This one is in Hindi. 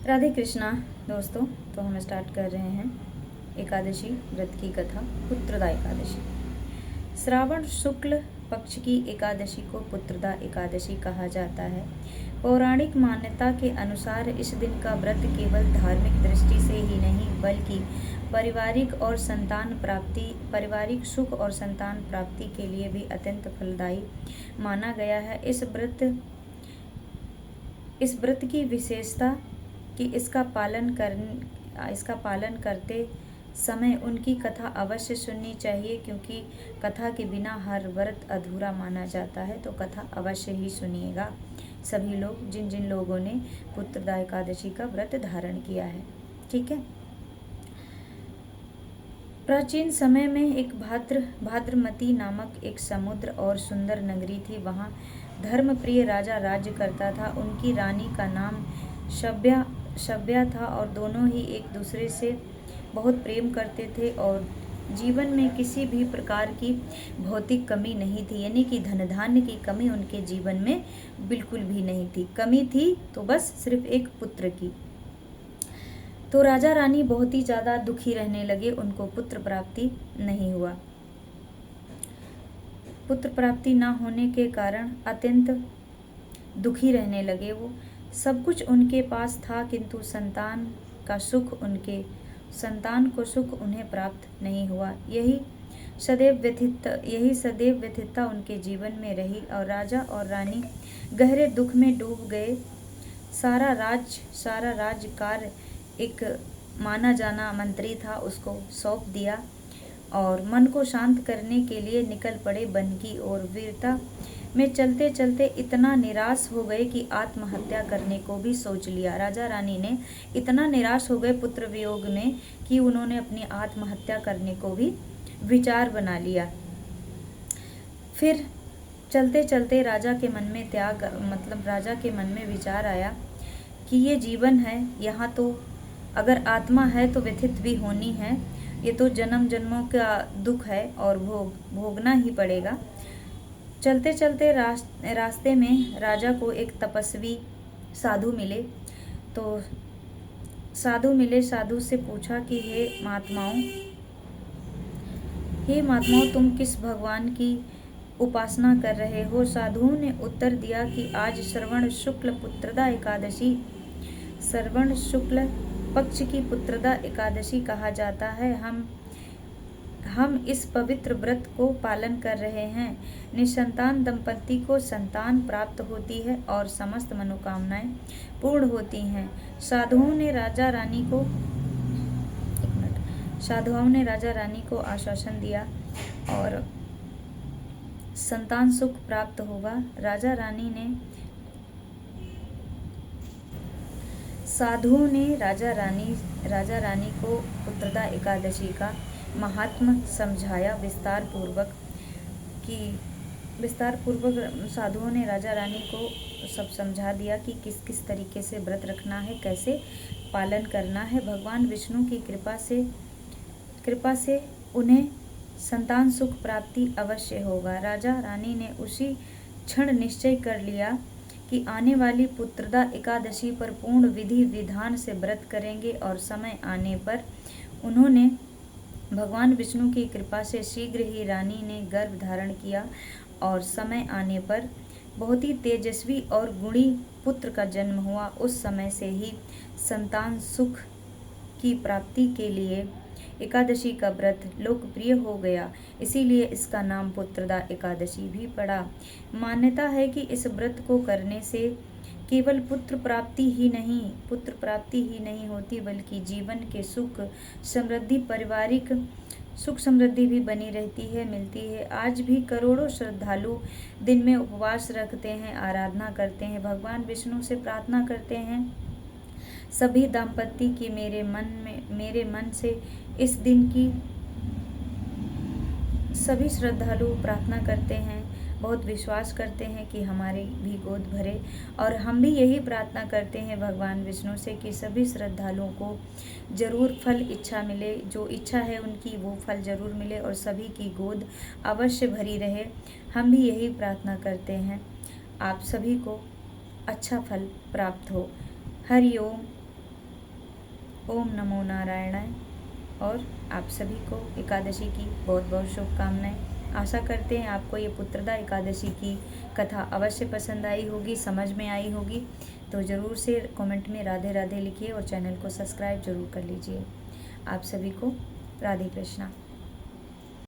राधे कृष्णा दोस्तों। तो हम स्टार्ट कर रहे हैं एकादशी व्रत की कथा, पुत्रदा एकादशी। श्रावण शुक्ल पक्ष की एकादशी को पुत्रदा एकादशी कहा जाता है। पौराणिक मान्यता के अनुसार इस दिन का व्रत केवल धार्मिक दृष्टि से ही नहीं बल्कि पारिवारिक सुख और संतान प्राप्ति के लिए भी अत्यंत फलदायी माना गया है। इस व्रत की विशेषता कि इसका पालन करते समय उनकी कथा अवश्य सुननी चाहिए, क्योंकि कथा के बिना हर व्रत अधूरा माना जाता है। तो कथा अवश्य ही सुनिएगा सभी लोग, जिन जिन लोगों ने पुत्रदा एकादशी का व्रत धारण किया है। ठीक है। प्राचीन समय में एक भाद्रमती नामक एक समुद्र और सुंदर नगरी थी। वहाँ धर्मप्रिय राजा राज्य करता था। उनकी रानी का नाम शव्या था और दोनों ही एक दूसरे से बहुत प्रेम करते थे और जीवन में किसी भी प्रकार की भौतिक कमी नहीं थी, यानी कि धन धान्य की कमी उनके जीवन में बिल्कुल भी नहीं थी। कमी थी तो बस सिर्फ एक पुत्र की। तो राजा रानी बहुत ही ज़्यादा दुखी रहने लगे। उनको पुत्र प्राप्ति नहीं हुआ। पुत्र प्राप्ति ना होने के कारण अत्यंत दुखी रहने लगे। वो सब कुछ उनके पास था, किंतु संतान को सुख उन्हें प्राप्त नहीं हुआ। यही सदैव व्यथितता उनके जीवन में रही और राजा और रानी गहरे दुख में डूब गए। सारा राज्य कार्य एक माना जाना मंत्री था, उसको सौंप दिया और मन को शांत करने के लिए निकल पड़े वन की ओर। वीरता में चलते चलते इतना निराश हो गए कि आत्महत्या करने को भी सोच लिया। राजा रानी ने इतना निराश हो गए पुत्र वियोग में कि उन्होंने अपनी आत्महत्या करने को भी विचार बना लिया। फिर चलते चलते राजा के मन में विचार आया कि ये जीवन है, यहाँ तो अगर आत्मा है तो व्यथित भी होनी है। ये तो जन्म जन्मों का दुख है और भोगना ही पड़ेगा। चलते चलते रास्ते में राजा को एक तपस्वी साधु मिले। तो साधु से पूछा कि हे महात्माओं तुम किस भगवान की उपासना कर रहे हो? साधुओं ने उत्तर दिया कि आज श्रवण शुक्ल पक्ष की पुत्रदा एकादशी कहा जाता है। हम इस पवित्र व्रत को पालन कर रहे हैं। निसंतान दंपति को संतान प्राप्त होती है और समस्त मनोकामनाएं पूर्ण होती हैं। साधुओं ने राजा रानी को आश्वासन दिया और संतान सुख प्राप्त होगा। साधुओं ने राजा रानी को पुत्रदा एकादशी का महात्म समझाया विस्तार पूर्वक। साधुओं ने राजा रानी को सब समझा दिया कि किस किस तरीके से व्रत रखना है, कैसे पालन करना है। भगवान विष्णु की कृपा से उन्हें संतान सुख प्राप्ति अवश्य होगा। राजा रानी ने उसी क्षण निश्चय कर लिया कि आने वाली पुत्रदा एकादशी पर पूर्ण विधि विधान से व्रत करेंगे और समय आने पर उन्होंने भगवान विष्णु की कृपा से शीघ्र ही रानी ने गर्भ धारण किया और समय आने पर बहुत ही तेजस्वी और गुणी पुत्र का जन्म हुआ। उस समय से ही संतान सुख की प्राप्ति के लिए एकादशी का व्रत लोकप्रिय हो गया, इसीलिए इसका नाम पुत्रदा एकादशी भी पड़ा। मान्यता है कि इस व्रत को करने से केवल पुत्र प्राप्ति ही नहीं होती, बल्कि जीवन के पारिवारिक सुख समृद्धि भी बनी रहती है, मिलती है। आज भी करोड़ों श्रद्धालु दिन में उपवास रखते हैं, आराधना करते हैं, भगवान विष्णु से प्रार्थना करते हैं। सभी दाम्पत्य की मेरे मन से इस दिन की सभी श्रद्धालु प्रार्थना करते हैं, बहुत विश्वास करते हैं कि हमारी भी गोद भरे। और हम भी यही प्रार्थना करते हैं भगवान विष्णु से कि सभी श्रद्धालुओं को जरूर फल इच्छा मिले, जो इच्छा है उनकी वो फल जरूर मिले और सभी की गोद अवश्य भरी रहे। हम भी यही प्रार्थना करते हैं, आप सभी को अच्छा फल प्राप्त हो। हरि ओम ओम नमो नारायणाय। और आप सभी को एकादशी की बहुत बहुत शुभकामनाएं। आशा करते हैं आपको ये पुत्रदा एकादशी की कथा अवश्य पसंद आई होगी, समझ में आई होगी। तो ज़रूर से कमेंट में राधे राधे लिखिए और चैनल को सब्सक्राइब जरूर कर लीजिए। आप सभी को राधे कृष्णा।